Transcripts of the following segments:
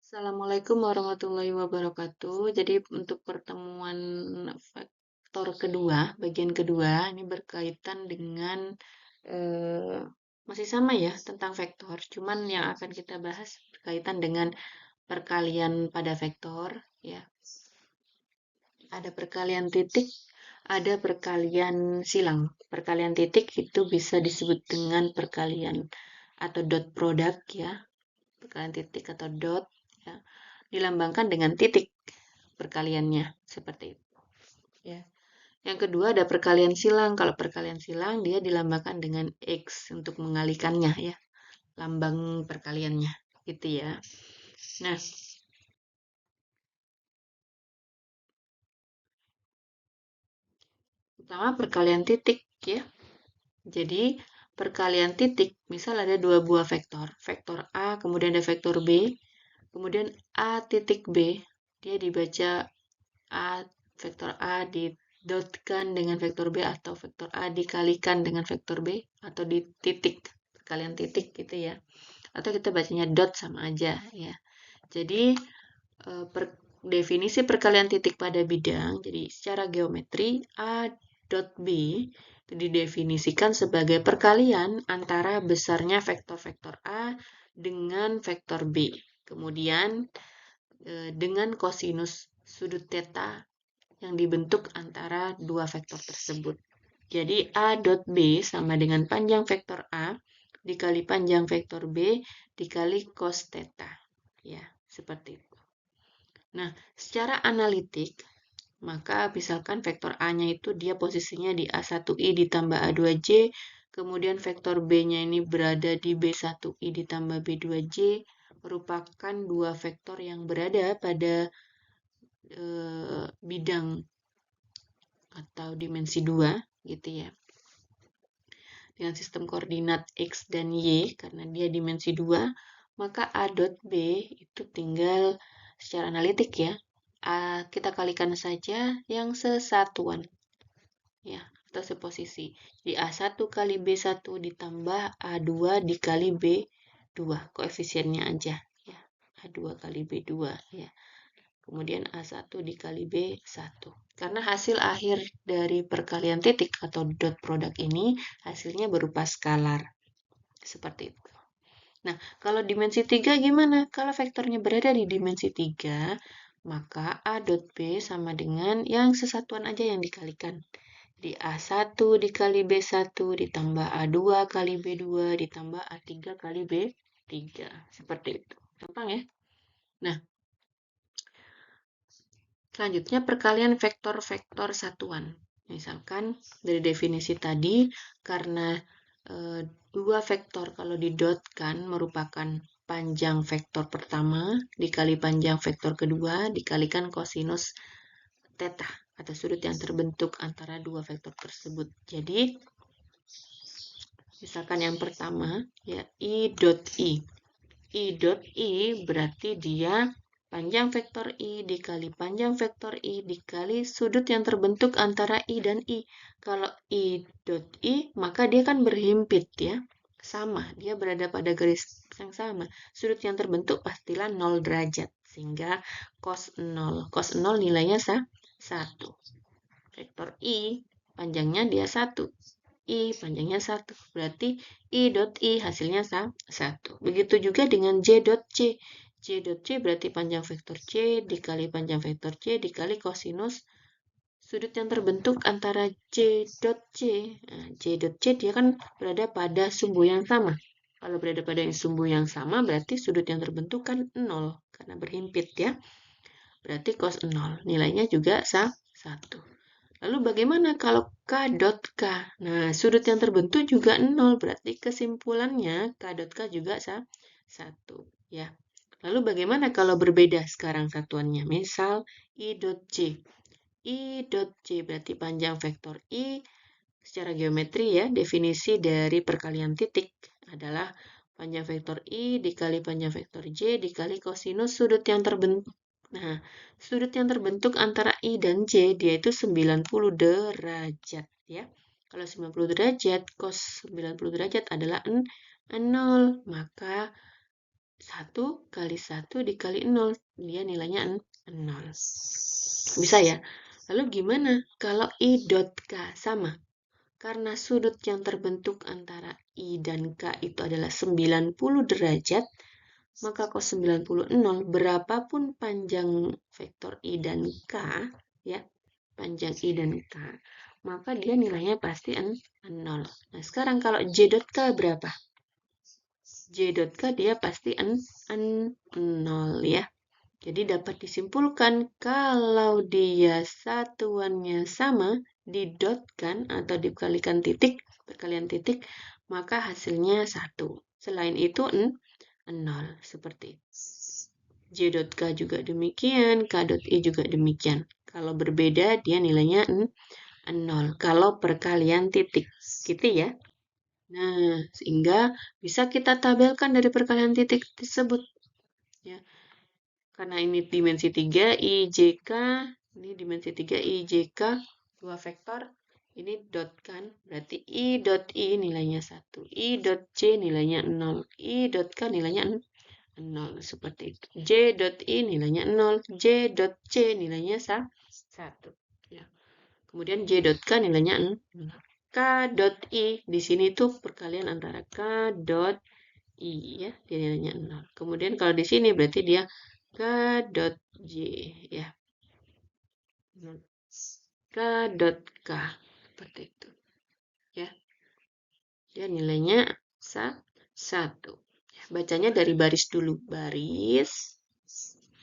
Assalamualaikum warahmatullahi wabarakatuh. Jadi untuk pertemuan vektor kedua, bagian kedua, ini berkaitan dengan eh, masih sama ya tentang vektor. Cuman yang akan kita bahas berkaitan dengan perkalian pada vektor. Ya, ada perkalian titik, ada perkalian silang. Perkalian titik itu bisa disebut dengan perkalian atau dot product ya. Perkalian titik atau dot ya, dilambangkan dengan titik perkaliannya seperti itu ya. Yang kedua ada perkalian silang. Kalau perkalian silang dia dilambangkan dengan X untuk mengalikannya ya, lambang perkaliannya gitu ya. Nah, pertama perkalian titik ya. Jadi perkalian titik, misal ada dua buah vektor, vektor A, kemudian ada vektor B, kemudian A titik B, dia dibaca A, vektor A didotkan dengan vektor B atau vektor A dikalikan dengan vektor B atau di titik, kalian titik gitu ya. Atau kita bacanya dot sama aja ya. Jadi definisi perkalian titik pada bidang, jadi secara geometri A dot B itu didefinisikan sebagai perkalian antara besarnya vektor-vektor A dengan vektor B. Kemudian dengan kosinus sudut theta yang dibentuk antara dua vektor tersebut. Jadi A dot B sama dengan panjang vektor A dikali panjang vektor B dikali cos theta. Ya, seperti itu. Nah, secara analitik, maka misalkan vektor A-nya itu dia posisinya di A1I ditambah A2J, kemudian vektor B-nya ini berada di B1I ditambah B2J, merupakan dua vektor yang berada pada bidang atau dimensi 2 gitu ya. Dengan sistem koordinat X dan Y karena dia dimensi 2, maka A dot B itu tinggal secara analitik ya. Kita kalikan saja yang sesatuan ya atau seposisi. Di A1 kali B1 ditambah A2 dikali B2, koefisiennya aja ya. A2 kali B2 ya. Kemudian A1 dikali B1. Karena hasil akhir dari perkalian titik atau dot product ini hasilnya berupa skalar. Seperti itu. Nah, kalau dimensi 3 gimana? Kalau vektornya berada di dimensi 3, maka A dot B sama dengan yang sesatuan aja yang dikalikan. Di A1 dikali B1 ditambah A2 kali B2 ditambah A3 kali B3. Seperti itu. Gampang ya? Nah, selanjutnya perkalian vektor-vektor satuan. Misalkan dari definisi tadi, karena dua vektor kalau didotkan merupakan panjang vektor pertama dikali panjang vektor kedua dikalikan kosinus theta atau sudut yang terbentuk antara dua vektor tersebut. Jadi, misalkan yang pertama ya I dot I. I dot I berarti dia panjang vektor I dikali panjang vektor I dikali sudut yang terbentuk antara I dan I. Kalau I dot I, maka dia kan berhimpit ya. Sama, dia berada pada garis yang sama. Sudut yang terbentuk pastilah 0 derajat. Sehingga cos 0. Cos 0 nilainya 1. Vektor I, panjangnya dia 1. I panjangnya 1. Berarti I dot I hasilnya 1. Begitu juga dengan J dot C. J dot C berarti panjang vektor C dikali panjang vektor C dikali kosinus sudut yang terbentuk antara J dot C. Nah, J dot C dia kan berada pada sumbu yang sama. Kalau berada pada sumbu yang sama berarti sudut yang terbentuk kan 0 karena berhimpit ya. Berarti cos 0. Nilainya juga 1. Lalu bagaimana kalau K dot K? Nah, sudut yang terbentuk juga 0, berarti kesimpulannya K dot K juga 1. Ya. Lalu bagaimana kalau berbeda sekarang satuannya? Misal I dot J. I dot J berarti panjang vektor I secara geometri ya. Definisi dari perkalian titik adalah panjang vektor I dikali panjang vektor J dikali kosinus sudut yang terbentuk. Nah, sudut yang terbentuk antara I dan J, dia itu 90 derajat, ya. Kalau 90 derajat, cos 90 derajat adalah 0, maka 1 kali 1 dikali 0, dia nilainya 0. Bisa ya? Lalu gimana kalau I dot K sama? Karena sudut yang terbentuk antara I dan K itu adalah 90 derajat, maka cos 90 0, berapapun panjang vektor I dan K, ya, panjang I dan K, maka dia nilainya pasti 0. Nah, sekarang kalau J dot K berapa? J dot K dia pasti 0 ya. Jadi dapat disimpulkan kalau dia satuannya sama, didotkan atau dikalikan titik, perkalian titik, maka hasilnya 1. Selain itu 0. Seperti itu. J dot K juga demikian, K dot I juga demikian. Kalau berbeda, dia nilainya 0. Kalau perkalian titik. Gitu ya. Nah, sehingga bisa kita tabelkan dari perkalian titik tersebut. Ya. Karena ini dimensi 3, IJK, ini dimensi 3, IJK, 2 vektor, ini dot kan, berarti I dot I nilainya 1, I dot J nilainya 0, I dot K nilainya 0, seperti itu. J dot I nilainya 0, J dot C nilainya 1. Ya. Kemudian J dot K nilainya 0. K dot I, di sini tuh perkalian antara K dot I, ya, dia nilainya 0. Kemudian kalau di sini berarti dia K dot J, ya. K dot K, seperti itu. Ya. Dia nilainya 1. Ya, bacanya dari baris dulu. Baris,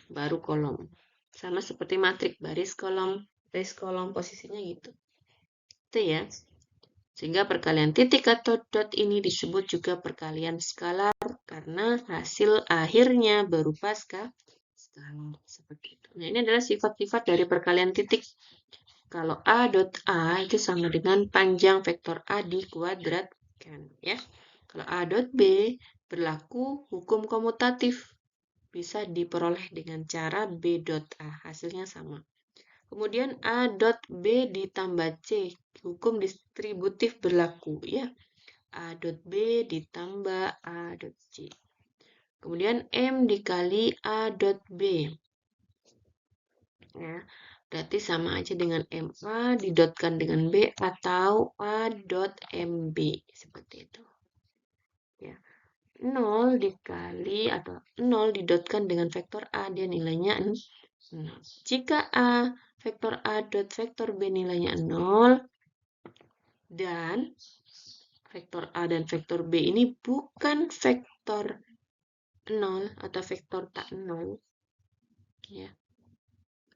baru kolom. Sama seperti matrik, baris kolom, posisinya gitu. Itu ya. Sehingga perkalian titik atau dot ini disebut juga perkalian skalar karena hasil akhirnya berupa skalar. Seperti itu. Nah, ini adalah sifat-sifat dari perkalian titik. Kalau A dot A itu sama dengan panjang vektor A dikuadratkan, ya. Kalau A dot B berlaku hukum komutatif. Bisa diperoleh dengan cara B dot A, hasilnya sama. Kemudian A dot B ditambah C, hukum distributif berlaku, ya. A dot B ditambah A dot C. Kemudian M dikali A dot B. Ya, berarti sama aja dengan MA didotkan dengan B atau A dot MB. Seperti itu. Ya. 0 dikali atau 0 didotkan dengan vektor A, dia nilainya 0. Jika A, vektor A dot vektor B nilainya 0, dan vektor A dan vektor B ini bukan vektor 0 atau vektor tak 0, ya.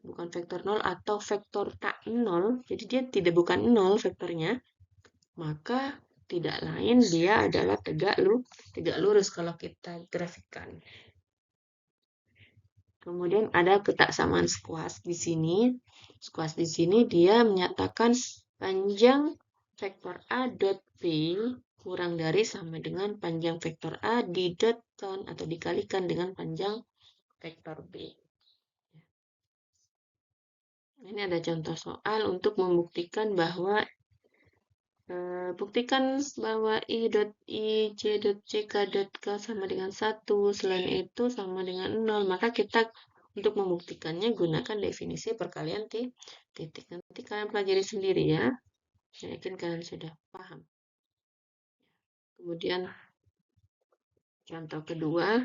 Bukan vektor 0 atau vektor tak 0, jadi dia bukan 0 vektornya, maka tidak lain dia adalah tegak lurus kalau kita grafikkan. Kemudian ada ketaksamaan squash di sini. Squash di sini dia menyatakan panjang vektor A dot B kurang dari sama dengan panjang vektor A didotkan atau dikalikan dengan panjang vektor B. Ini ada contoh soal untuk membuktikan bahwa I dot I, J dot J, K dot K sama dengan 1, selain itu sama dengan 0. Maka kita untuk membuktikannya gunakan definisi perkalian titik. Nanti kalian pelajari sendiri ya. Saya yakin kalian sudah paham. Kemudian contoh kedua.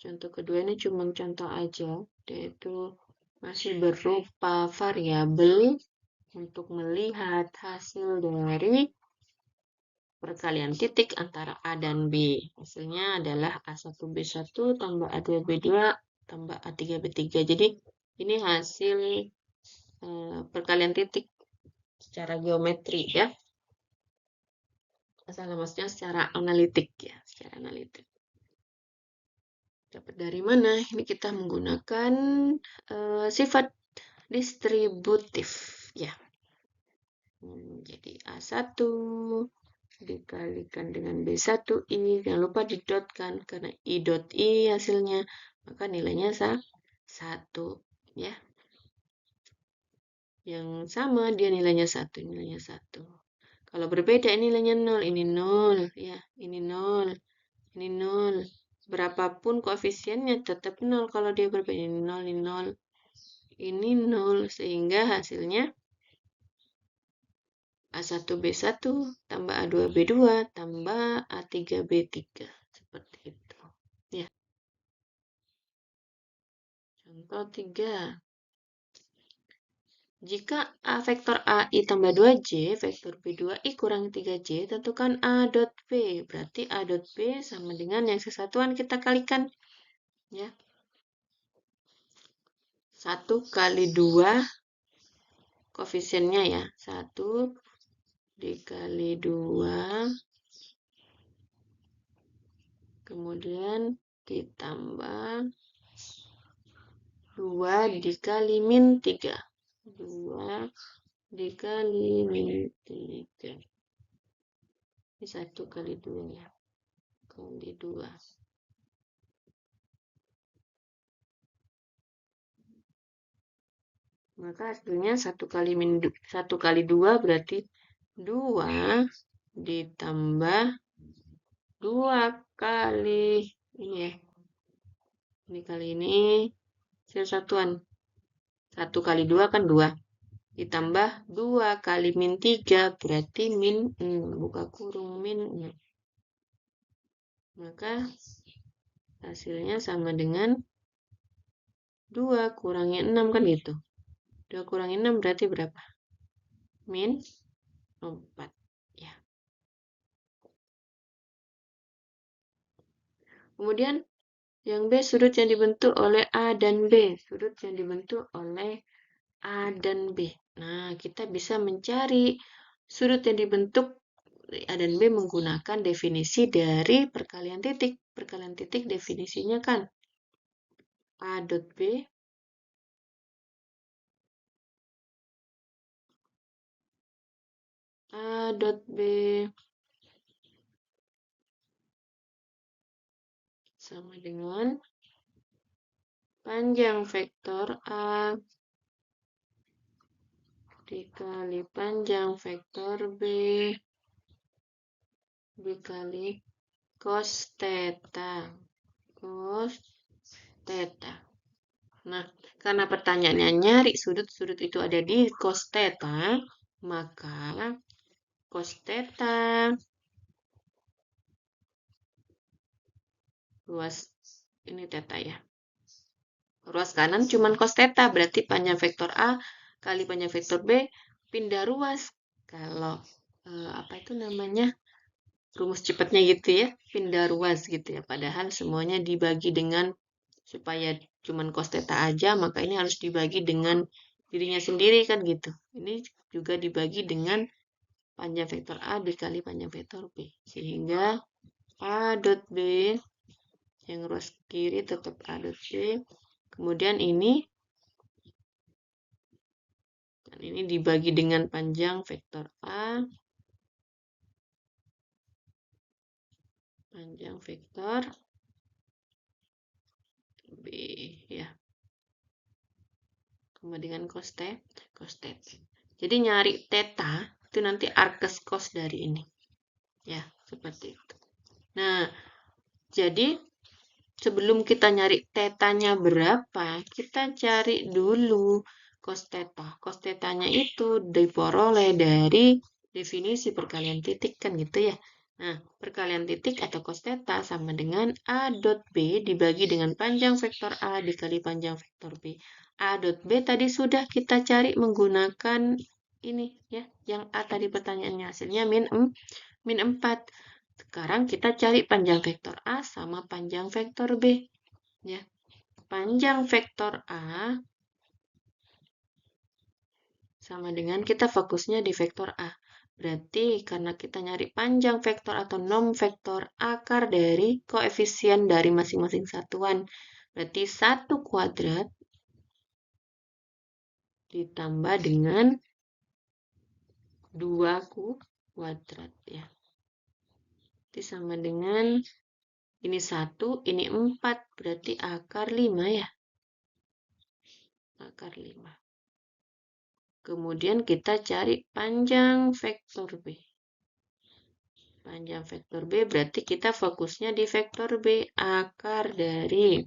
Contoh kedua ini cuma contoh aja, yaitu masih berupa variabel untuk melihat hasil dari perkalian titik antara A dan B. Hasilnya adalah A1B1 tambah A2B2 tambah A3B3. Jadi ini hasil perkalian titik secara geometri ya. Maksudnya secara analitik ya, secara analitik. Dapat dari mana? Ini kita menggunakan sifat distributif ya. Jadi A1 dikalikan dengan B1I, jangan lupa didotkan karena I dot I hasilnya, maka nilainya 1 ya. Yang sama dia nilainya 1, nilainya 1. Kalau berbeda ini nilainya 0, ini 0, ya, ini 0, ini 0. Berapapun koefisiennya tetap 0 kalau dia berbeda. Ini 0, ini 0, ini 0. Sehingga hasilnya A1B1 tambah A2B2 tambah A3B3. Seperti itu. Ya. Contoh 3. Jika A vektor AI tambah 2J, vektor B2I kurang 3J, tentukan A dot B. Berarti A dot B sama dengan yang sesatuan kita kalikan. Ya. 1 kali 2 koefisiennya ya. 1 dikali 2. Kemudian ditambah 2 dikali min 3. 2 dikali min 3. Ini 1 kali 2 ya. Kali 2. Maka hasilnya 1 kali 2 berarti 2 ditambah 2 kali ini ya. Ini kali ini satuan. 1 kali 2 kan 2. Ditambah 2 kali min 3 berarti min 6. Buka kurung min 6. Maka hasilnya sama dengan 2 kurangi 6 kan gitu. 2 kurangi 6 berarti berapa? Min 4. Ya. Kemudian yang B, sudut yang dibentuk oleh A dan B. Sudut yang dibentuk oleh A dan B. Nah, kita bisa mencari sudut yang dibentuk A dan B menggunakan definisi dari perkalian titik. Perkalian titik definisinya kan A dot B A dot B sama dengan panjang vektor A dikali panjang vektor B dikali cos theta. Cos theta. Nah, karena pertanyaannya nyari sudut-sudut itu ada di cos theta, maka cos theta ruas ini theta ya. Ruas kanan cuman cos theta, berarti panjang vektor A kali panjang vektor B pindah ruas. Kalau apa itu namanya? Rumus cepatnya gitu ya, pindah ruas gitu ya. Padahal semuanya dibagi dengan supaya cuman cos theta aja, maka ini harus dibagi dengan dirinya sendiri kan gitu. Ini juga dibagi dengan panjang vektor A dikali panjang vektor B. Sehingga A dot B yang ruas kiri tetap A dot B. Kemudian ini dibagi dengan panjang vektor A. Panjang vektor B ya. Kemudian cos theta. Jadi nyari theta itu nanti arkes cos dari ini. Ya, seperti itu. Nah, jadi sebelum kita nyari tetanya berapa, kita cari dulu cos theta. Cos tetanya itu diperoleh dari definisi perkalian titik kan gitu ya. Nah, perkalian titik atau cos theta sama dengan A dot B dibagi dengan panjang vektor A dikali panjang vektor B. A dot B tadi sudah kita cari menggunakan ini ya, yang A tadi pertanyaannya hasilnya min 4. Sekarang kita cari panjang vektor A sama panjang vektor B. Ya. Panjang vektor A sama dengan kita fokusnya di vektor A. Berarti karena kita nyari panjang vektor atau nom vektor akar dari koefisien dari masing-masing satuan. Berarti 1 kuadrat ditambah dengan 2 kuadrat ya. Itu sama dengan ini 1, ini 4, berarti akar 5 ya. Akar 5. Kemudian kita cari panjang vektor B. panjang vektor B, berarti kita fokusnya di vektor B. Akar dari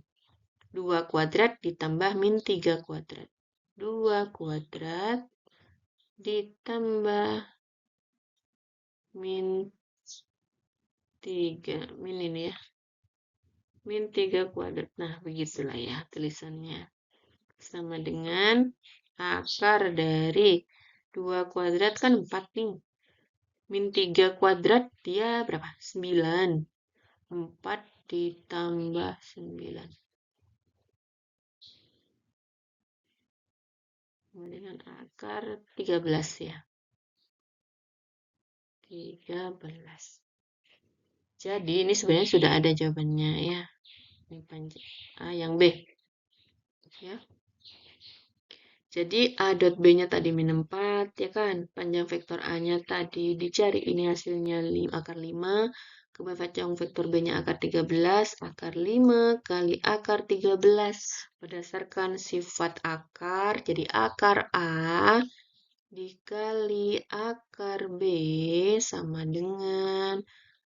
2 kuadrat ditambah min 3 kuadrat. 2 kuadrat ditambah min 3. Min ini ya. Min 3 kuadrat. Nah, begitulah ya tulisannya. Sama dengan akar dari 2 kuadrat kan 4 nih. Min 3 kuadrat dia berapa? 9. 4 ditambah 9. Dengan akar 13 ya. 13. Jadi ini sebenarnya sudah ada jawabannya ya. Ini panjang A yang B. Ya. Jadi A dot B-nya tadi min 4 ya kan. Panjang vektor A-nya tadi dicari, ini hasilnya akar 5. Kemudian panjang vektor B-nya akar 13. Akar 5 kali akar 13. Berdasarkan sifat akar, jadi akar A dikali akar B sama dengan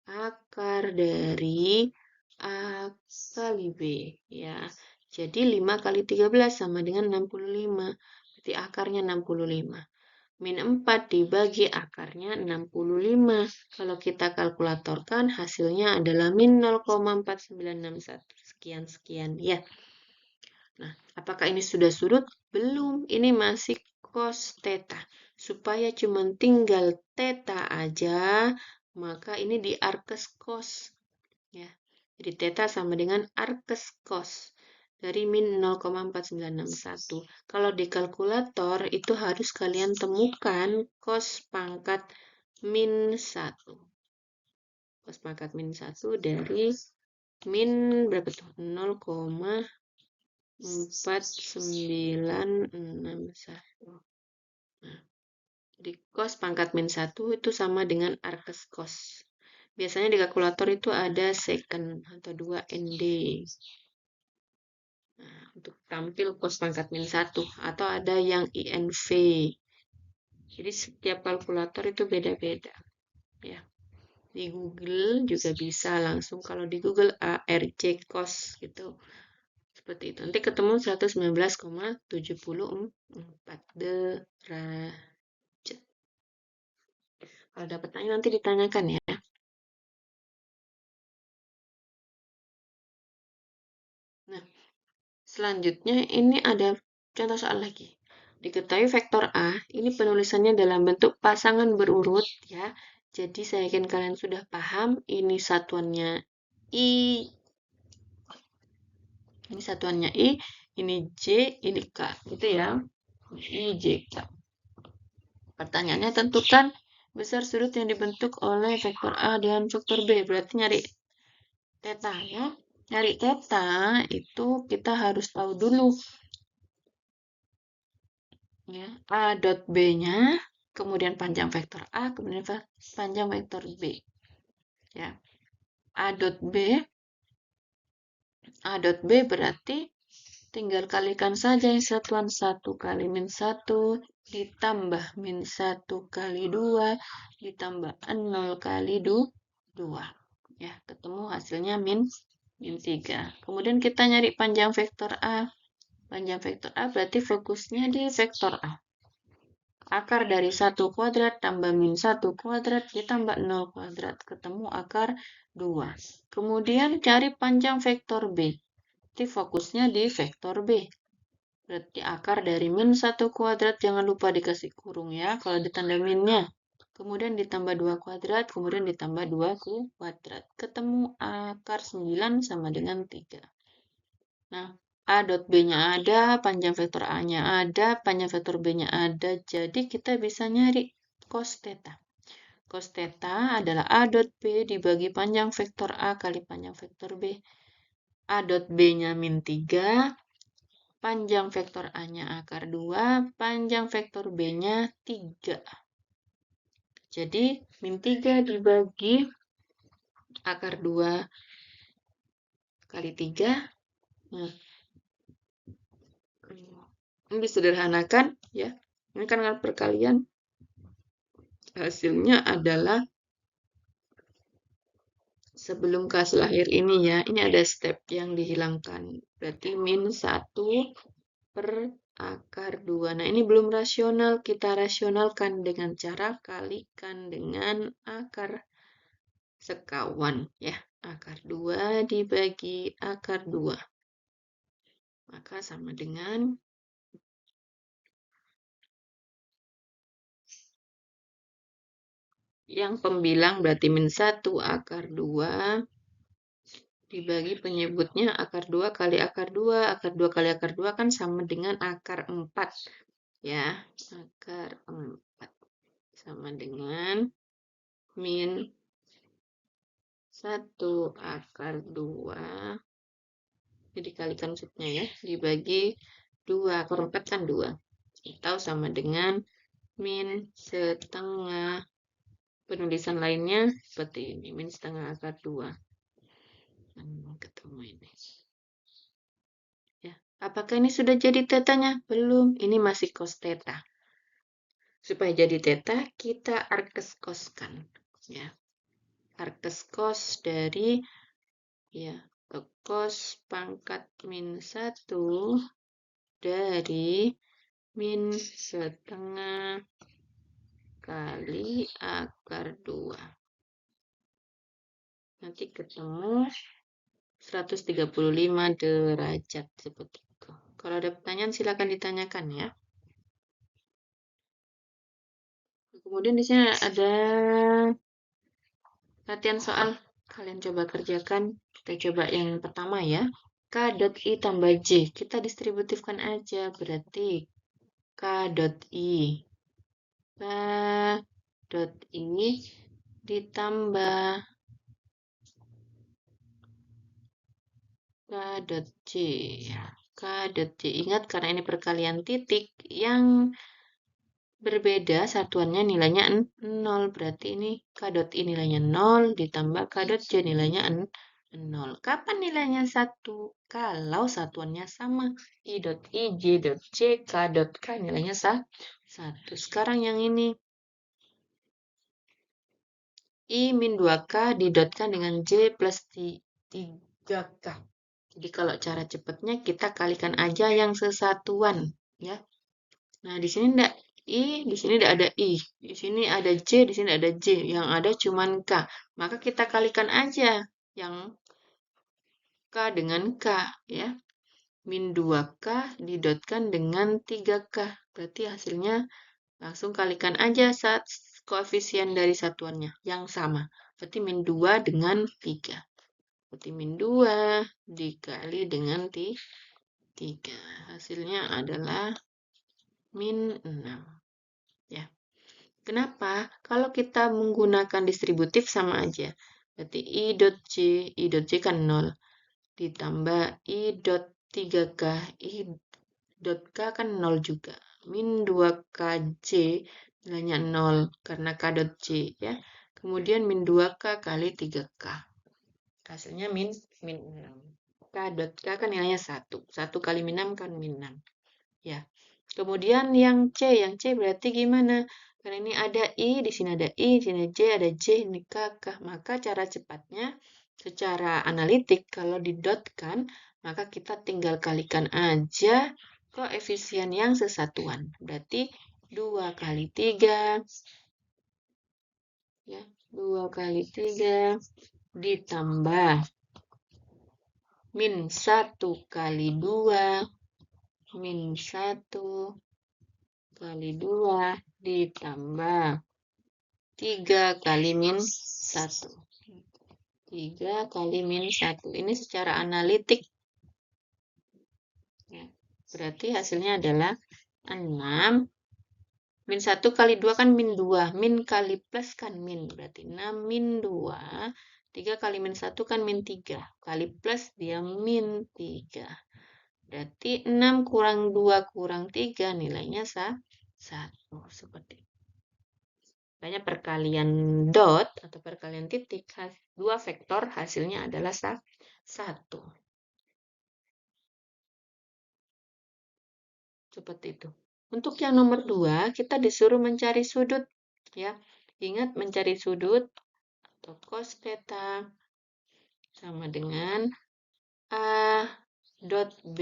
akar dari A kali B. Ya. Jadi 5 kali 13 sama dengan 65. Berarti akarnya 65. Min 4 dibagi akarnya 65. Kalau kita kalkulatorkan hasilnya adalah min 0,4961. Sekian-sekian ya. Nah, apakah ini sudah sudut? Belum. Ini masih cos theta. Supaya cuma tinggal theta aja, maka ini di arkes cos. Ya. Jadi theta sama dengan arkes cos dari min 0,4961. Kalau di kalkulator itu harus kalian temukan cos pangkat min 1. Cos pangkat min 1 dari min berapa tuh? 0,4961. Nah, jadi cos pangkat min 1 itu sama dengan arkes cos. Biasanya di kalkulator itu ada secant atau 2 ND. Nah, untuk tampil cos pangkat min 1 atau ada yang INV. Jadi setiap kalkulator itu beda-beda. Ya. Di Google juga bisa langsung, kalau di Google ARC cos gitu. Seperti itu. Nanti ketemu 119,74 derajat. Kalau ada pertanyaan nanti ditanyakan ya. Nah, selanjutnya ini ada contoh soal lagi. Diketahui vektor A, ini penulisannya dalam bentuk pasangan berurut ya. Jadi saya yakin kalian sudah paham, ini satuannya I, ini satuannya I, ini J, ini K, gitu ya. I, J, K. Pertanyaannya tentukan besar sudut yang dibentuk oleh vektor A dan vektor B. Berarti nyari theta ya. Nyari theta itu kita harus tahu dulu ya, A dot B-nya, kemudian panjang vektor A, kemudian panjang vektor B. Ya. A dot B berarti tinggal kalikan saja yang satuan 1 kali min 1 ditambah min 1 kali 2 ditambah 0 kali 2. Ya, ketemu hasilnya min 3. Kemudian kita nyari panjang vektor A. Panjang vektor A berarti fokusnya di vektor A. Akar dari 1 kuadrat tambah min 1 kuadrat ditambah 0 kuadrat. Ketemu akar 2. Kemudian cari panjang vektor B. Berarti fokusnya di vektor B. Berarti akar dari min 1 kuadrat, jangan lupa dikasih kurung ya, kalau ditanda minnya. Kemudian ditambah 2 kuadrat, kemudian ditambah 2 kuadrat. Ketemu akar 9 sama dengan 3. Nah, A dot B-nya ada, panjang vektor A-nya ada, panjang vektor B-nya ada. Jadi kita bisa nyari cos theta. Cos theta adalah A dot B dibagi panjang vektor A kali panjang vektor B. A dot B-nya min 3, panjang vektor A-nya akar 2, panjang vektor B-nya 3. Jadi, min 3 dibagi akar 2 kali 3. Nah, ini disederhanakan ya. Ini kan perkalian. Hasilnya adalah sebelum kasus lahir ini ya, ini ada step yang dihilangkan. Berarti min 1 per akar 2. Nah, ini belum rasional. Kita rasionalkan dengan cara kalikan dengan akar sekawan ya. Akar 2 dibagi akar 2. Maka sama dengan yang pembilang berarti min 1 akar 2 dibagi penyebutnya akar 2 kali akar 2. Akar 2 kali akar 2 kan sama dengan akar 4. Ya, akar 4 sama dengan min 1 akar 2. Jadi dikalikan maksudnya ya, dibagi 2. Akar 4 kan 2. Atau sama dengan min setengah. Penulisan lainnya seperti ini, min setengah akar 2. Ketemu ini. Ya. Apakah ini sudah jadi tetanya? Belum. Ini masih cos theta. Supaya jadi theta, kita arkes koskan. Ya. Arkes kos dari ya cos pangkat min 1 dari min setengah kali akar 2. Nanti ketemu 135 derajat seperti itu. Kalau ada pertanyaan silakan ditanyakan ya. Kemudian di sini ada latihan soal. Kalian coba kerjakan. Kita coba yang pertama ya. K dot I tambah J. Kita distributifkan aja. Berarti K dot I. K dot I ditambah K dot J. K dot J. Ingat karena ini perkalian titik yang berbeda satuannya nilainya 0. Berarti ini K dot I nilainya 0 ditambah K dot J nilainya 0. Kapan nilainya 1? Kalau satuannya sama. I dot I, J dot J, K dot K nilainya 1. Sekarang yang ini. I min 2K didotkan dengan J plus 3K. Jadi kalau cara cepatnya kita kalikan aja yang sesatuan. Ya. Nah, di sini enggak I, di sini tidak ada I. Di sini ada J, di sini ada J. Yang ada cuma K. Maka kita kalikan aja yang K dengan K. Ya. Min 2K didotkan dengan 3K. Berarti hasilnya langsung kalikan aja saat koefisien dari satuannya yang sama. Berarti min 2 dengan 3. Berarti min 2 dikali dengan 3. Hasilnya adalah min 6. Ya. Kenapa? Kalau kita menggunakan distributif sama aja. Berarti I dot J kan 0. Ditambah I dot 3K, I dot K kan 0 juga. Min 2KJ nilainya 0 karena K dot J ya. Kemudian min 2K kali 3K. Hasilnya min 6. K dot K kan nilainya 1. 1 kali min 6 kan min 6. Ya. Kemudian yang C berarti gimana? Karena ini ada I, di sini ada I, di sini J, ada J, ini K, K. Maka cara cepatnya secara analitik kalau didotkan, maka kita tinggal kalikan aja koefisien yang sesatuan. Berarti 2 kali 3, ya, 2 kali 3 ditambah min 1 kali 2, min 1 kali 2 ditambah 3 kali min 1. 3 kali min 1. Ini secara analitik. Ya, berarti hasilnya adalah 6. Min 1 kali 2 kan min 2. Min kali plus kan min. Berarti 6 min 2. 3 kali min 1 kan min 3. Kali plus dia min 3. Berarti 6 kurang 2 kurang 3 nilainya 1. Seperti itu. Makanya perkalian dot atau perkalian titik, dua vektor hasilnya adalah 1. Seperti itu. Untuk yang nomor 2, kita disuruh mencari sudut. Ya, ingat mencari sudut atau cos theta sama dengan A dot B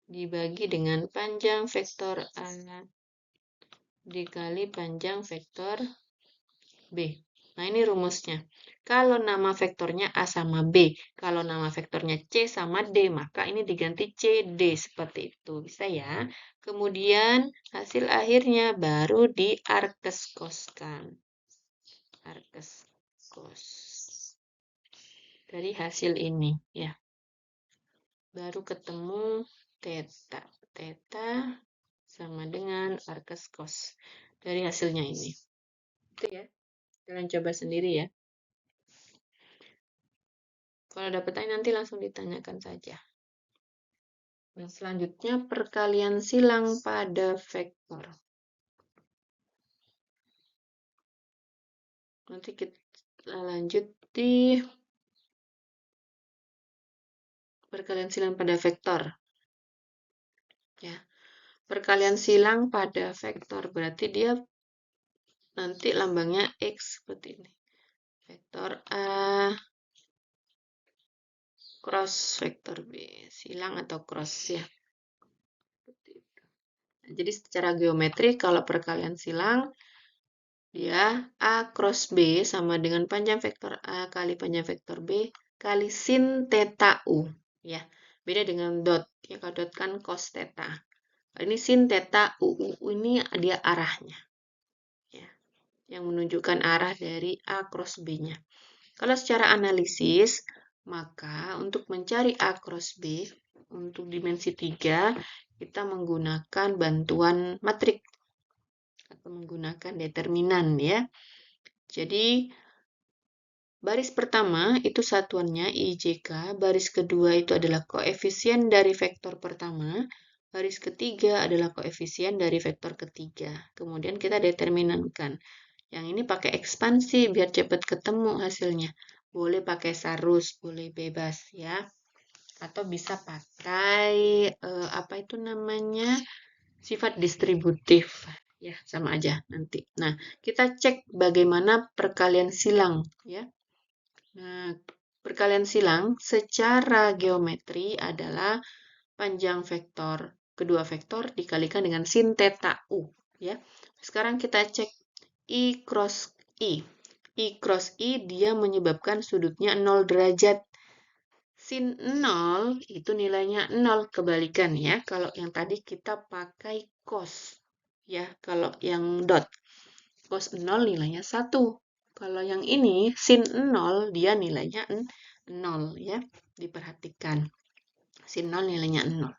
dibagi dengan panjang vektor A dikali panjang vektor B. Nah, ini rumusnya. Kalau nama vektornya A sama B, kalau nama vektornya C sama D, maka ini diganti C, D, seperti itu. Bisa ya? Kemudian, hasil akhirnya baru diarkes-koskan. Arkes-kos. Dari hasil ini, ya. Baru ketemu theta. Theta sama dengan arkes-kos. Dari hasilnya ini. Itu ya. Kalian coba sendiri ya. Kalau dapat tanya nanti langsung ditanyakan saja. Nah, selanjutnya perkalian silang pada vektor. Nanti kita lanjut di perkalian silang pada vektor. Ya. Perkalian silang pada vektor berarti dia nanti lambangnya X seperti ini. Vektor A cross vektor B. Silang atau cross ya. Seperti itu. Nah, jadi secara geometri kalau perkalian silang dia A cross B sama dengan panjang vektor A kali panjang vektor B kali sin theta U. Ya, beda dengan dot. Ya, kalau dot kan cos theta. Ini sin theta U. Ini dia arahnya. Ya, yang menunjukkan arah dari A cross B-nya. Kalau secara analisis, maka untuk mencari A cross B, untuk dimensi 3, kita menggunakan bantuan matrik atau menggunakan determinan ya. Jadi, baris pertama itu satuannya IJK, baris kedua itu adalah koefisien dari vektor pertama, baris ketiga adalah koefisien dari vektor ketiga. Kemudian kita determinankan. Yang ini pakai ekspansi biar cepat ketemu hasilnya. Boleh pakai sarus, boleh bebas ya. Atau bisa pakai apa itu namanya? Sifat distributif. Ya, sama aja nanti. Nah, kita cek bagaimana perkalian silang ya. Nah, perkalian silang secara geometri adalah panjang vektor kedua vektor dikalikan dengan sin theta U ya. Sekarang kita cek I cross I. I cross I dia menyebabkan sudutnya 0 derajat. Sin 0 itu nilainya 0 kebalikan ya. Kalau yang tadi kita pakai cos ya. Kalau yang dot cos 0 nilainya 1. Kalau yang ini sin 0 dia nilainya 0 ya. Diperhatikan. Sin 0 nilainya 0.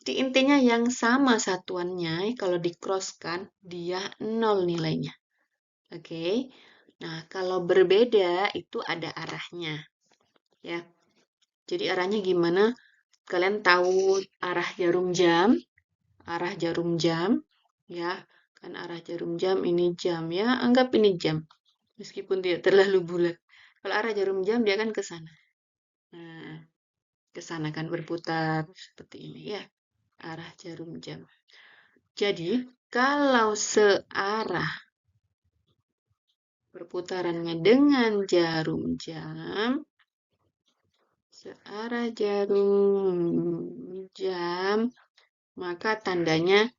Jadi intinya yang sama satuannya kalau di-cross-kan dia 0 nilainya. Oke. Nah, kalau berbeda itu ada arahnya. Ya. Jadi arahnya gimana? Kalian tahu arah jarum jam? Arah jarum jam, ya. Kan arah jarum jam ini jam ya. Anggap ini jam. Meskipun tidak terlalu bulat. Kalau arah jarum jam dia kan ke sana. Nah, ke sana kan berputar seperti ini ya. Arah jarum jam. Jadi, kalau searah perputarannya dengan jarum jam, searah jarum jam, maka tandanya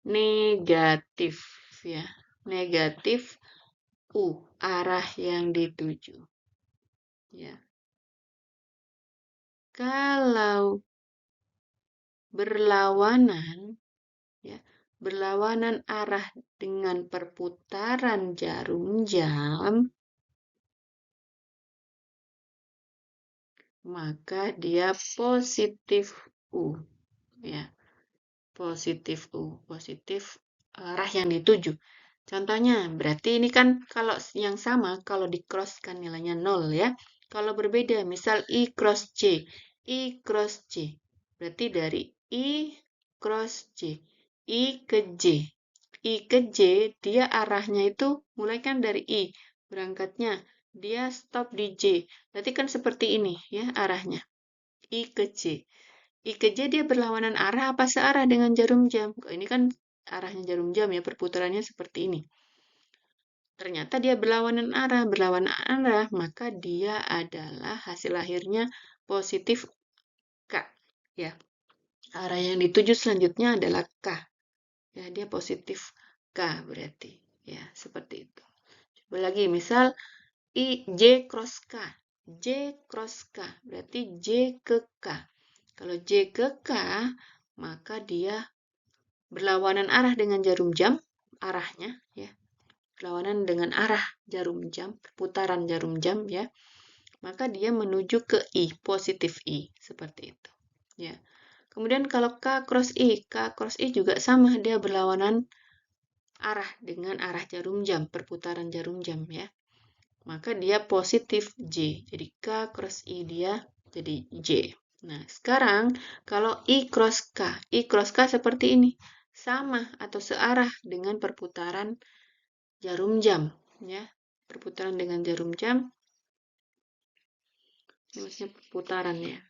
negatif ya. Negatif U, arah yang dituju. Ya. Kalau berlawanan ya, berlawanan arah dengan perputaran jarum jam, maka dia positif U ya. Positif U, positif arah yang dituju. Contohnya, berarti ini kan kalau yang sama, kalau di-cross kan nilainya 0 ya. Kalau berbeda, misal I cross C. I cross C. Berarti dari I cross C. I ke J. I ke J, dia arahnya itu mulai kan dari I. Berangkatnya, dia stop di J. Berarti kan seperti ini ya arahnya. I ke J. I ke J dia berlawanan arah apa searah dengan jarum jam? Ini kan arahnya jarum jam ya, perputarannya seperti ini. ternyata dia berlawanan arah, maka dia adalah hasil akhirnya positif K. Ya, arah yang dituju selanjutnya adalah K. Ya, dia positif K berarti. Ya, seperti itu. Coba lagi, misal J cross K. J cross K, berarti J ke K. Kalau J ke K, maka dia berlawanan arah dengan jarum jam, arahnya, ya. Berlawanan dengan arah jarum jam, putaran jarum jam, ya. Maka dia menuju ke I, positif I, seperti itu. Ya. Kemudian kalau K cross I juga sama, dia berlawanan arah dengan arah jarum jam, perputaran jarum jam, ya. Maka dia positif J. Jadi K cross I dia jadi J. Nah, sekarang kalau I cross K seperti ini. Sama atau searah dengan perputaran jarum jam, ya. Perputaran dengan jarum jam. Ini maksudnya perputaran, ya.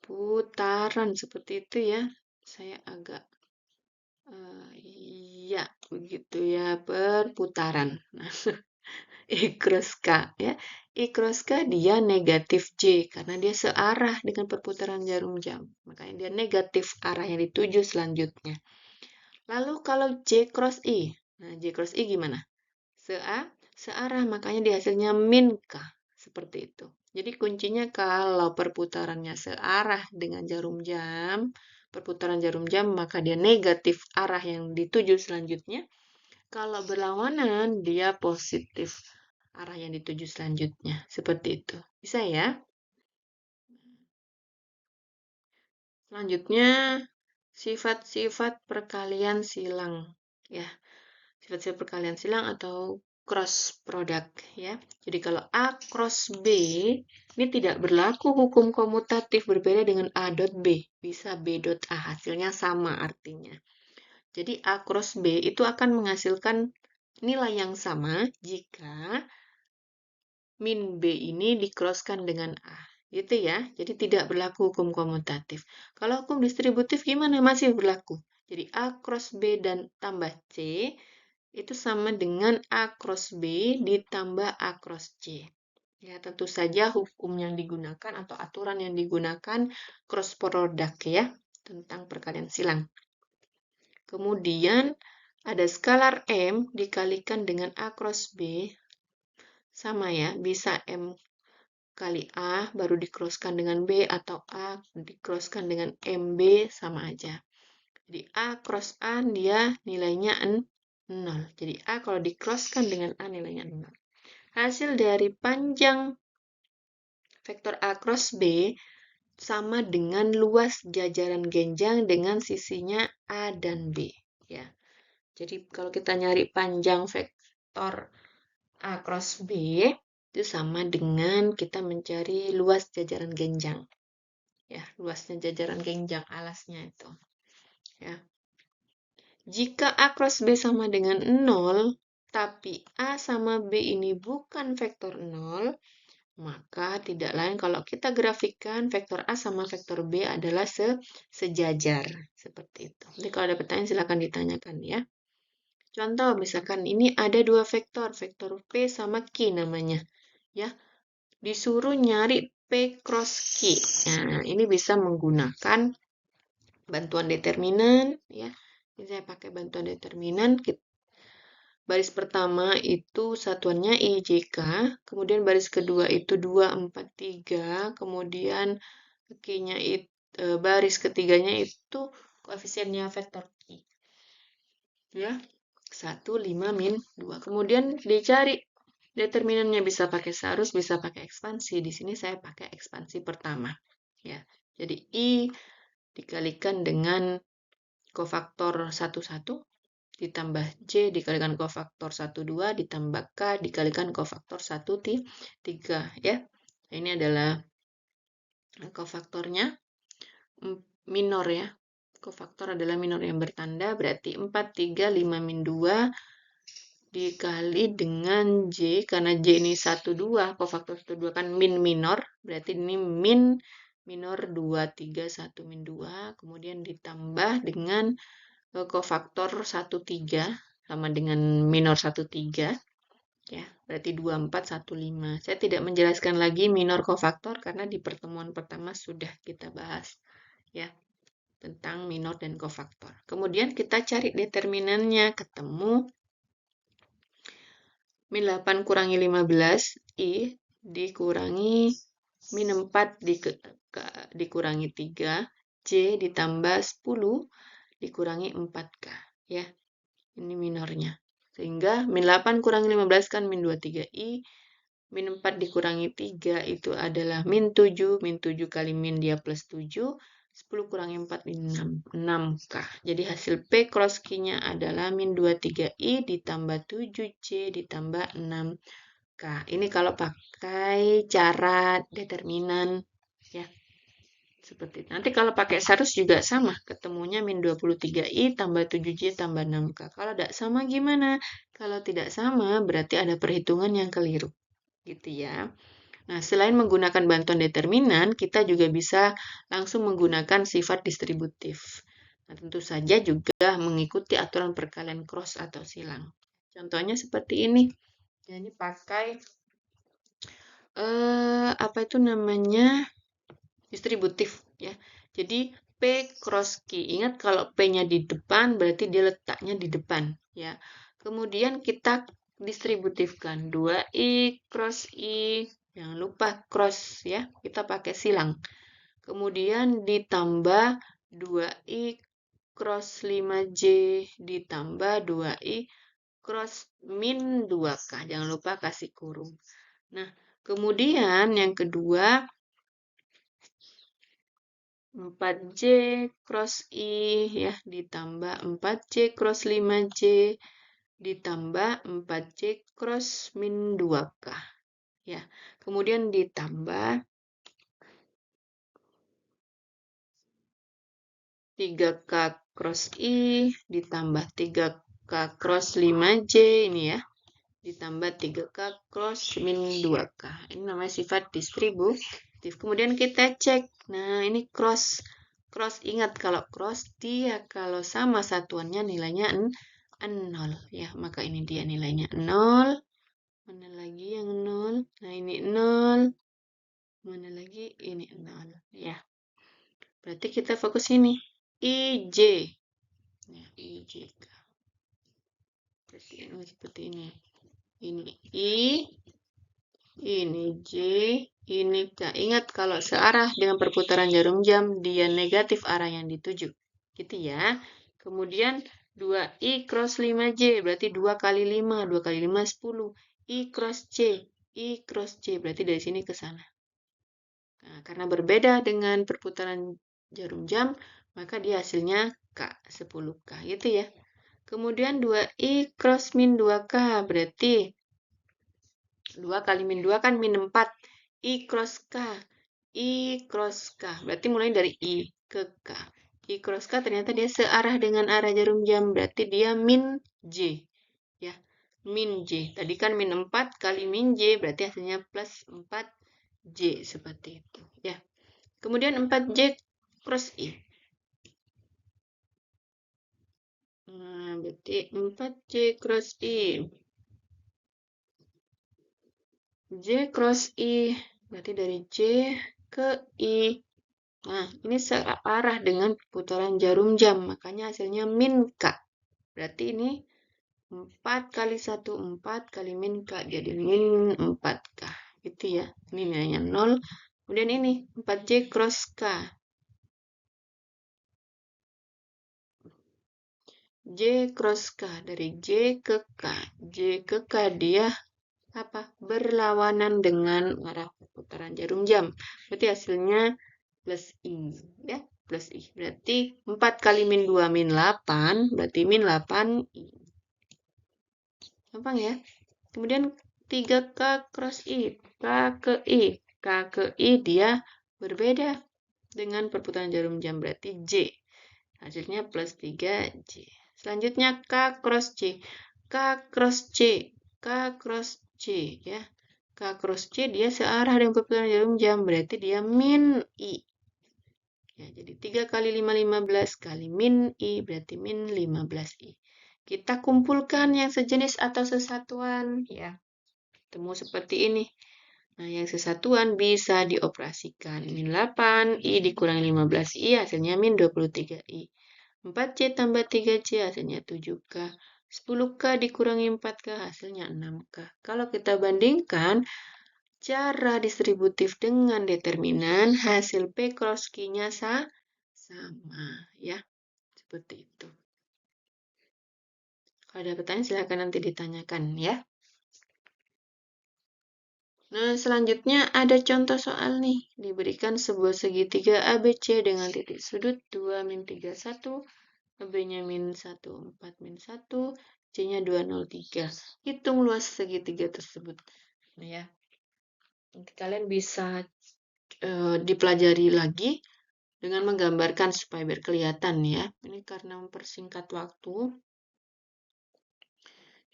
Perputaran seperti itu, ya. Saya agak iya, begitu ya, perputaran. Nah, I cross K, ya. I cross K dia negatif J karena dia searah dengan perputaran jarum jam. Makanya dia negatif arah yang dituju selanjutnya. Lalu kalau J cross I. Nah, J cross I gimana? Searah, makanya di hasilnya min K. Seperti itu. Jadi kuncinya kalau perputarannya searah dengan jarum jam, perputaran jarum jam, maka dia negatif arah yang dituju selanjutnya. Kalau berlawanan, dia positif arah yang dituju selanjutnya. Seperti itu. Bisa ya? Selanjutnya, sifat-sifat perkalian silang. Ya, sifat-sifat perkalian silang atau cross product. Ya. Jadi kalau A cross B, ini tidak berlaku hukum komutatif berbeda dengan A dot B. Bisa B dot A, hasilnya sama artinya. Jadi A cross B itu akan menghasilkan nilai yang sama jika min B ini di-crosskan dengan A. Gitu ya. Jadi tidak berlaku hukum komutatif. Kalau hukum distributif gimana? Masih berlaku. Jadi A cross B dan tambah C itu sama dengan A cross B ditambah A cross C. Ya, tentu saja hukum yang digunakan atau aturan yang digunakan cross product ya, tentang perkalian silang. Kemudian ada skalar M dikalikan dengan A cross B, sama ya, bisa M kali A baru di-crosskan dengan B, atau A di-crosskan dengan MB, sama aja. Jadi A cross A dia nilainya 0. Jadi A kalau di-crosskan dengan A nilainya 0. Hasil dari panjang vektor A cross B sama dengan luas jajaran genjang dengan sisinya A dan B. Ya. Jadi kalau kita nyari panjang vektor A cross B, itu sama dengan kita mencari luas jajaran genjang. Ya, luasnya jajaran genjang alasnya itu. Ya. Jika A cross B sama dengan 0, tapi A sama B ini bukan vektor 0, maka tidak lain kalau kita grafikkan vektor A sama vektor B adalah sejajar. Seperti itu. Jadi kalau ada pertanyaan silakan ditanyakan ya. Contoh, misalkan ini ada dua vektor P sama Q namanya. Ya, disuruh nyari P cross Q. Nah, ini bisa menggunakan bantuan determinan. Ya, ini saya pakai bantuan determinan. Baris pertama itu satuannya IJK, kemudian baris kedua itu 2, 4, 3, kemudian Q-nya itu, baris ketiganya itu koefisiennya vektor Q. Ya, 1, 5, min 2. Kemudian dicari determinannya, bisa pakai searus, bisa pakai ekspansi. Di sini saya pakai ekspansi pertama. Ya, jadi I dikalikan dengan kofaktor 1, 1. Ditambah J dikalikan kofaktor 1, 2, ditambah K dikalikan kofaktor 1, 3. Ya. Ini adalah kofaktornya minor ya. Kofaktor adalah minor yang bertanda, berarti 4, 3, 5, min 2 dikali dengan J, karena J ini 1, 2, kofaktor 1, 2 kan min minor, berarti ini min minor 2, 3, 1, min 2, kemudian ditambah dengan kofaktor 1, 3, sama dengan minor 1,3. Ya, berarti 2415. Saya tidak menjelaskan lagi minor kofaktor karena di pertemuan pertama sudah kita bahas ya tentang minor dan kofaktor. Kemudian kita cari determinannya, ketemu min 8 kurangi 15 I dikurangi min 4 dikurangi 3 J ditambah 10 dikurangi 4K ya. Ini minornya. Sehingga min 8 kurangi 15 kan min 23I, min 4 dikurangi 3 itu adalah min 7, min 7 kali min dia plus 7, 10 kurangi 4 min 6K. Jadi hasil P cross Q-nya adalah min 23I ditambah 7J ditambah 6K. Ini kalau pakai cara determinan ya. Seperti itu. Nanti kalau pakai sarus juga sama, ketemunya min 23I tambah 7J tambah 6K. Kalau tidak sama gimana? Kalau tidak sama berarti ada perhitungan yang keliru. Gitu ya. Nah, selain menggunakan bantuan determinan, kita juga bisa langsung menggunakan sifat distributif. Nah, tentu saja juga mengikuti aturan perkalian cross atau silang. Contohnya seperti ini. Jadi pakai apa itu namanya? Distributif ya. Jadi P cross Q. Ingat kalau P-nya di depan berarti dia letaknya di depan ya. Kemudian kita distributifkan 2I cross I. Jangan lupa cross ya. Kita pakai silang. Kemudian ditambah 2I cross 5J ditambah 2I cross min 2K. Jangan lupa kasih kurung. Nah, kemudian yang kedua 4J cross I ya ditambah 4J cross 5J ditambah 4J cross min 2K ya. Kemudian ditambah 3K cross I ditambah 3K cross 5J ini ya. Ditambah 3K cross min 2K. Ini namanya sifat distributif. Kemudian kita cek. Nah, ini cross. Cross, ingat kalau cross dia kalau sama satuannya nilainya 0 ya. Maka ini dia nilainya 0. Mana lagi yang 0? Nah, ini 0. Mana lagi? Ini 0 ya. Berarti kita fokus ini. IJ. Nah, IJ. Seperti ini. Ini I, ini J, ini K. Ingat kalau searah dengan perputaran jarum jam, dia negatif arah yang dituju. Gitu ya. Kemudian 2I cross 5J, berarti 2 kali 5. 2 kali 5, 10. I cross J. I cross J, berarti dari sini ke sana. Nah, karena berbeda dengan perputaran jarum jam, maka dia hasilnya K, 10K. Gitu ya. Kemudian 2I cross min 2K, berarti 2 kali min 2 kan min 4. I cross K. I cross K. Berarti mulai dari I ke K. I cross K ternyata dia searah dengan arah jarum jam. Berarti dia min J. Ya, min J. Tadi kan min 4 kali min J. Berarti hasilnya plus 4J. Seperti itu. Ya. Kemudian 4J cross I. Nah, berarti 4J cross I. J cross I. Berarti dari J ke I. Nah, ini searah dengan putaran jarum jam. Makanya hasilnya min K. Berarti ini 4 kali 1, 4 kali min K. Jadi min 4K. Gitu ya. Ini nilainya 0. Kemudian ini 4J cross K. J cross K. Dari J ke K. J ke K dia apa? Berlawanan dengan arah putaran jarum jam. Berarti hasilnya plus I. Ya, plus I. Berarti 4 kali min 2 min 8. Berarti min 8 I. Gampang ya. Kemudian 3K cross I. K ke I. K ke I dia berbeda dengan perputaran jarum jam. Berarti J. Hasilnya plus 3J. Selanjutnya K cross C. K cross C. K cross C. Ya. K cross C dia searah dengan perputaran jarum jam. Berarti dia min I. Ya, jadi 3 kali 5, 15 kali min I. Berarti min 15I. Kita kumpulkan yang sejenis atau sesatuan, ya. Temu seperti ini. Nah, yang sesatuan bisa dioperasikan. Min 8, I dikurangi 15I, hasilnya min 23I. 4C tambah 3C, hasilnya 7K. 10K dikurangi 4K, hasilnya 6K. Kalau kita bandingkan, cara distributif dengan determinan, hasil P cross Q-nya sama, ya. Seperti itu. Kalau ada pertanyaan, silahkan nanti ditanyakan, ya. Nah, selanjutnya ada contoh soal nih. Diberikan sebuah segitiga ABC dengan titik sudut 2, min 3, 1. B-nya min 1, 4, min 1. C-nya 2, 0, 3. Hitung luas segitiga tersebut. Nah, ya. Nanti kalian bisa dipelajari lagi dengan menggambarkan supaya biar kelihatan, ya. Ini karena mempersingkat waktu.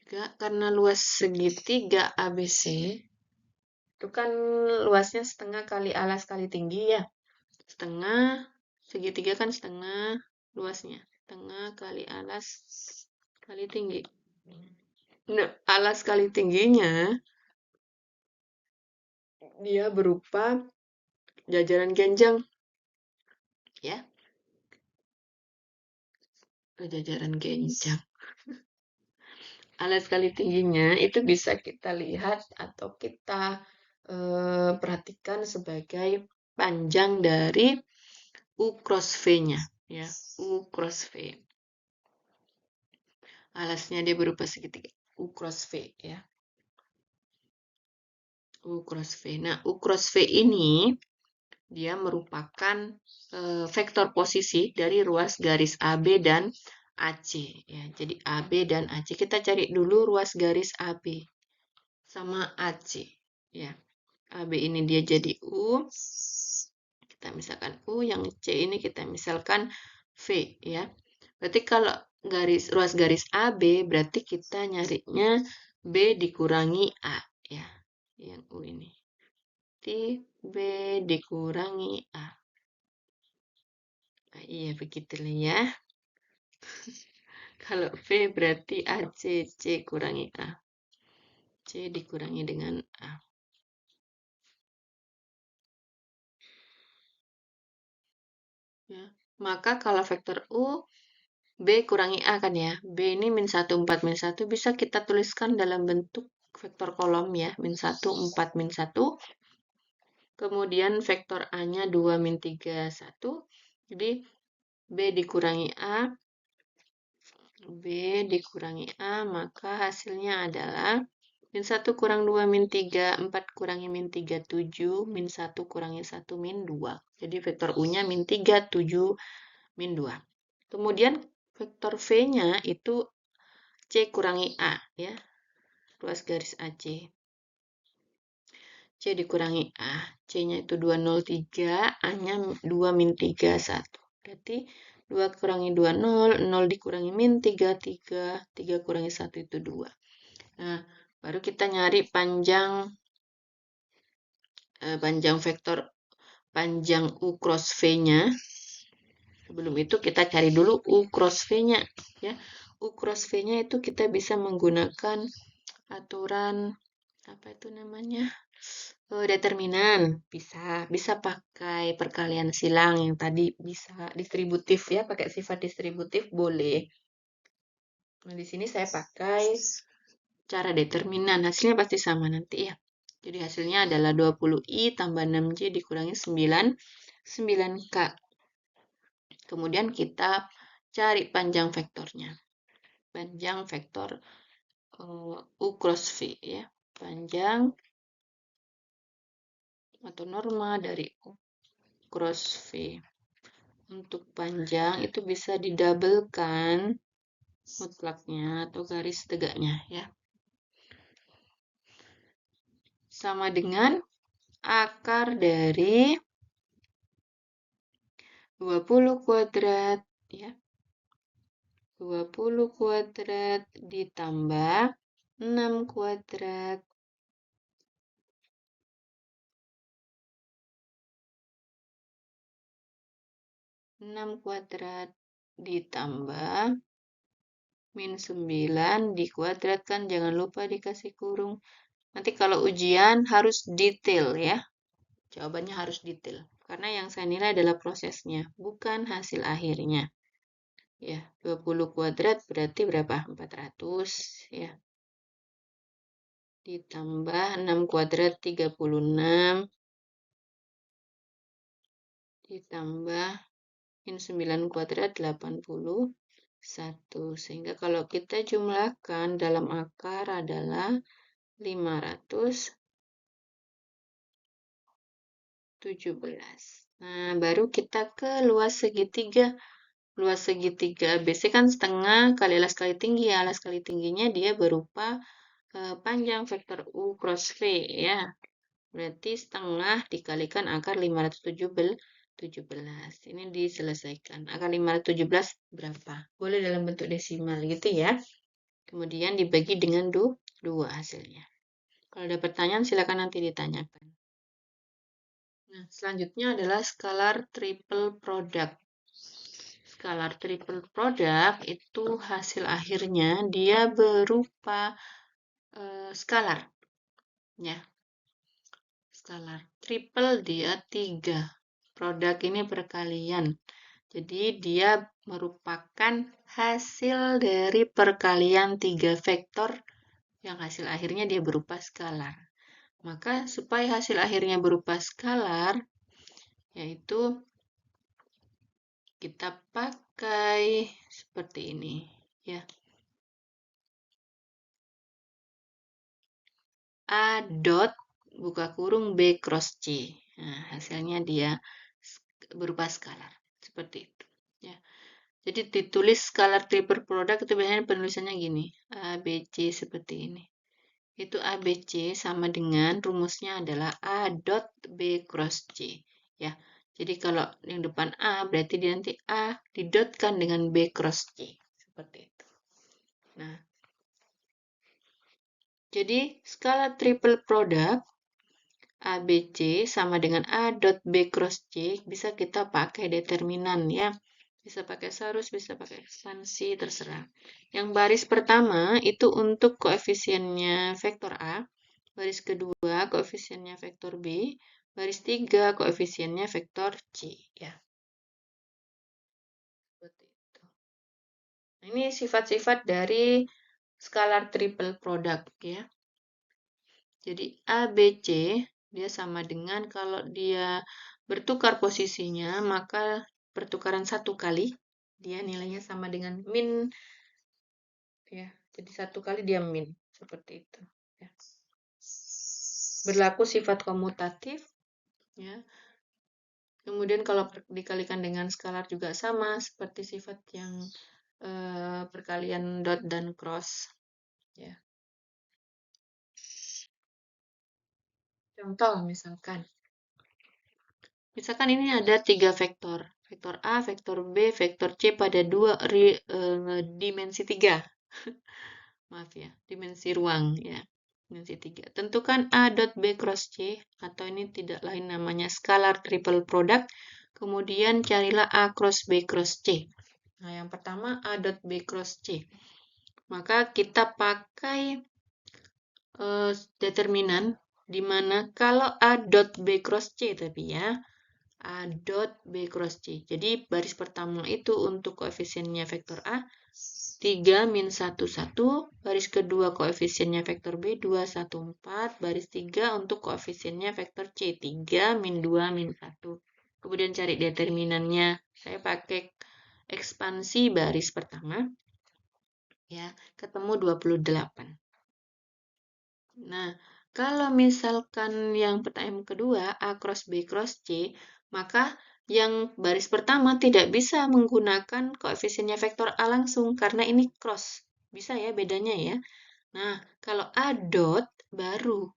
Juga karena luas segitiga ABC itu kan luasnya setengah kali alas kali tinggi, ya. Setengah, segitiga kan setengah luasnya. Setengah kali alas kali tinggi. Nah, alas kali tingginya, dia berupa jajaran genjang. Ya. Jajaran genjang. Alas kali tingginya itu bisa kita lihat atau kita perhatikan sebagai panjang dari U cross V-nya, ya, U cross V. Alasnya dia berupa segitiga U cross V, ya. U cross V. Nah, U cross V ini dia merupakan vektor posisi dari ruas garis AB dan AC, ya. Jadi AB dan AC, kita cari dulu ruas garis AB sama AC, ya. AB ini dia jadi U, kita misalkan U, yang C ini kita misalkan V, ya. Berarti kalau ruas garis AB, berarti kita nyarinya B dikurangi A, ya. Yang U ini. Berarti B dikurangi A. Nah, iya, begitulah, ya. Kalau V berarti AC, C kurangi A. C dikurangi dengan A. Ya. Maka kalau vektor U, B kurangi A kan, ya. B ini min 1, 4, min 1 bisa kita tuliskan dalam bentuk vektor kolom, ya. Min 1, 4, min 1. Kemudian vektor A-nya 2, min 3, 1. Jadi B dikurangi A. B dikurangi A, maka hasilnya adalah min 1 kurang 2, min 3, 4 kurangi min 3, 7, min 1 kurangi 1, min 2. Jadi vektor U-nya min 3, 7, min 2. Kemudian vektor V-nya itu C kurangi A, ya. Ruas garis AC. C dikurangi A. C-nya itu 203, A-nya 2, min 3, 1. Berarti 2 kurangi 2, 0, 0 dikurangi min 3, 3, 3 kurangi 1 itu 2. Nah, baru kita nyari panjang vektor panjang U cross V-nya. Sebelum itu kita cari dulu U cross V-nya, ya. U cross V-nya itu kita bisa menggunakan aturan apa itu namanya? Determinan. Bisa pakai perkalian silang yang tadi, bisa distributif, ya, pakai sifat distributif boleh. Nah, di sini saya pakai cara determinan, hasilnya pasti sama nanti, ya. Jadi hasilnya adalah 20I tambah 6J dikurangi 9K. Kemudian kita cari panjang vektornya. Panjang vektor U cross V, ya. Panjang atau norma dari U cross V. Untuk panjang itu bisa didabelkan mutlaknya atau garis tegaknya, ya. Sama dengan akar dari 20 kuadrat, ya. 20 kuadrat ditambah 6 kuadrat. 6 kuadrat ditambah min 9 dikuadratkan, jangan lupa dikasih kurung. Nanti kalau ujian harus detail ya. Jawabannya harus detail. Karena yang saya nilai adalah prosesnya, bukan hasil akhirnya. Ya, 20 kuadrat berarti berapa? 400 ya. Ditambah 6 kuadrat 36. Ditambah min 9 kuadrat 81. Sehingga kalau kita jumlahkan dalam akar adalah 517. Nah, baru kita ke luas segitiga. Luas segitiga ABC kan setengah kali alas kali tinggi. Ya, alas kali tingginya dia berupa panjang vektor U cross V ya. Berarti setengah dikalikan akar 517. Ini diselesaikan. Akar 517 berapa? Boleh dalam bentuk desimal gitu ya. Kemudian dibagi dengan 2 hasilnya. Kalau ada pertanyaan silakan nanti ditanyakan. Nah, selanjutnya adalah skalar triple product. Skalar triple product itu hasil akhirnya dia berupa skalar. Ya. Skalar triple dia 3. Produk ini perkalian. Jadi dia merupakan hasil dari perkalian 3 vektor yang hasil akhirnya dia berupa skalar. Maka supaya hasil akhirnya berupa skalar, yaitu kita pakai seperti ini ya. A dot buka kurung B cross C. Nah, hasilnya dia berupa skalar seperti itu ya. Jadi ditulis skalar triple product itu biasanya penulisannya gini, A B C seperti ini. Itu A B C sama dengan rumusnya adalah A dot B cross C ya. Jadi kalau yang depan A berarti dia nanti A didotkan dengan B cross C seperti itu. Nah, jadi skala triple product ABC sama dengan A dot B cross C bisa kita pakai determinan ya. Bisa pakai sarus, bisa pakai ekspansi, terserah. Yang baris pertama itu untuk koefisiennya vektor A. Baris kedua koefisiennya vektor B. Baris 3 koefisiennya vektor C ya. Seperti itu. Nah, ini sifat-sifat dari skalar triple product ya. Jadi ABC dia sama dengan kalau dia bertukar posisinya, maka pertukaran 1 kali, dia nilainya sama dengan min, ya. Jadi 1 kali dia min, seperti itu. Ya. Berlaku sifat komutatif, ya. Kemudian kalau dikalikan dengan skalar juga sama, seperti sifat yang perkalian dot dan cross, ya. Contoh misalkan ini ada 3 vektor. Vektor A, vektor B, vektor C pada dimensi 3. Maaf ya, dimensi ruang ya. Dimensi 3. Tentukan A dot B cross C, atau ini tidak lain namanya skalar triple product. Kemudian carilah A cross B cross C. Nah, yang pertama A dot B cross C. Maka kita pakai determinan di mana kalau A dot B cross C tapi ya, A dot B cross C. Jadi baris pertama itu untuk koefisiennya vektor A 3 min 1 1, baris kedua koefisiennya vektor B 2 1 4, baris 3 untuk koefisiennya vektor C 3 min 2 min 1. Kemudian cari determinannya. Saya pakai ekspansi baris pertama ya, ketemu 28. Nah, kalau misalkan yang pertanyaan kedua, A cross B cross C, maka yang baris pertama tidak bisa menggunakan koefisiennya vektor A langsung, karena ini cross. Bisa ya bedanya ya. Nah, kalau A dot, baru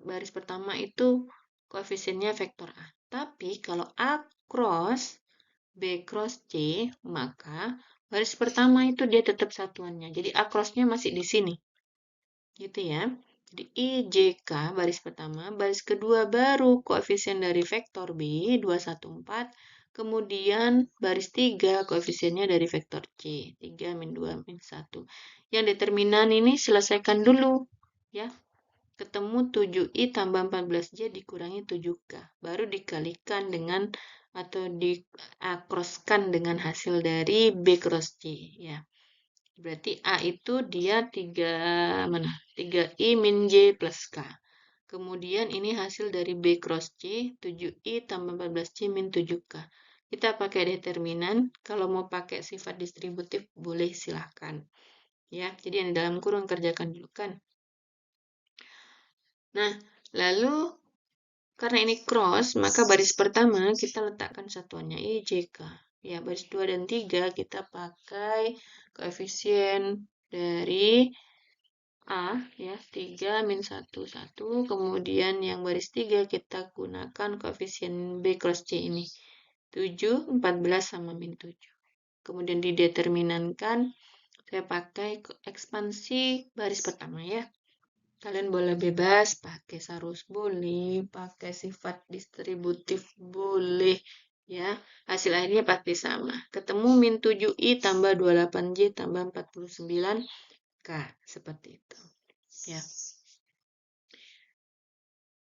baris pertama itu koefisiennya vektor A. Tapi kalau A cross B cross C, maka baris pertama itu dia tetap satuannya. Jadi A crossnya masih di sini. Gitu ya. Jadi IJK baris pertama, baris kedua baru koefisien dari vektor B 214, Kemudian baris 3 koefisiennya dari vektor C. 3, min 2, min 1. Yang determinan ini selesaikan dulu. Ya. Ketemu 7I tambah 14J dikurangi 7K. Baru dikalikan dengan atau di-crosskan dengan hasil dari B cross C. Ya. Berarti A itu dia 3I min J plus K. Kemudian ini hasil dari B cross C, 7I tambah 14C min 7K. Kita pakai determinan, kalau mau pakai sifat distributif boleh silahkan. Ya, jadi yang di dalam kurung kerjakan dulu kan. Nah, lalu karena ini cross, maka baris pertama kita letakkan satuannya I, J, K. Ya, baris 2 dan 3 kita pakai koefisien dari A, ya, 3, min 1, 1. Kemudian yang baris 3 kita gunakan koefisien B cross C ini. 7, 14, sama min 7. Kemudian dideterminankan, saya pakai ekspansi baris pertama ya. Kalian boleh bebas, pakai sarus boleh, pakai sifat distributif boleh, ya. Hasil akhirnya pasti sama. Ketemu min 7I tambah 28J tambah 49K. Seperti itu. Ya.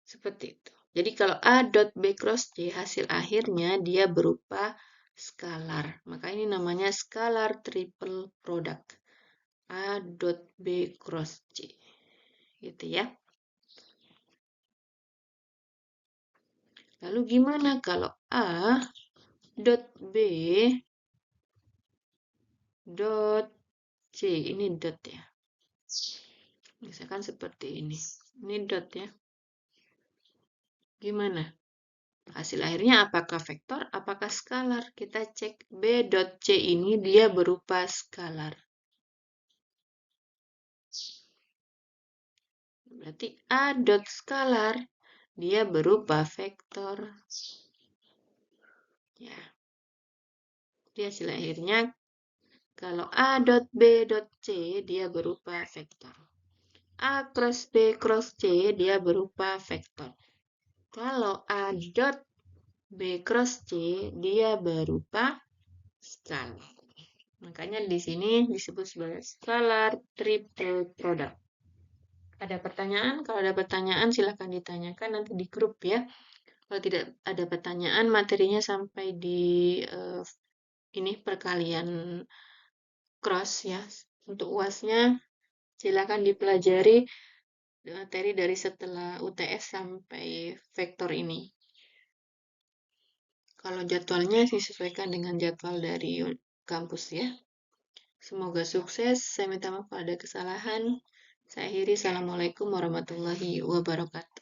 Seperti itu. Jadi kalau A dot B cross C, hasil akhirnya dia berupa skalar. Maka ini namanya skalar triple product. A dot B cross C. Gitu ya. Lalu gimana kalau A dot B dot C? Ini dot ya. Misalkan seperti ini. Ini dot ya. Gimana? Hasil akhirnya apakah vektor, apakah skalar? Kita cek B dot C ini dia berupa skalar. Berarti A dot skalar dia berupa vektor. Ya. Jadi hasil akhirnya kalau A dot B dot C dia berupa vektor. A cross B cross C dia berupa vektor. Kalau A dot B cross C dia berupa skalar. Makanya di sini disebut sebagai skalar triple product. Ada pertanyaan? Kalau ada pertanyaan silahkan ditanyakan nanti di grup ya. Kalau tidak ada pertanyaan, materinya sampai di ini perkalian cross ya. Untuk UASnya silakan dipelajari materi dari setelah UTS sampai vektor ini. Kalau jadwalnya disesuaikan dengan jadwal dari kampus ya. Semoga sukses. Saya minta maaf kalau ada kesalahan. Saya akhiri. Assalamualaikum warahmatullahi wabarakatuh.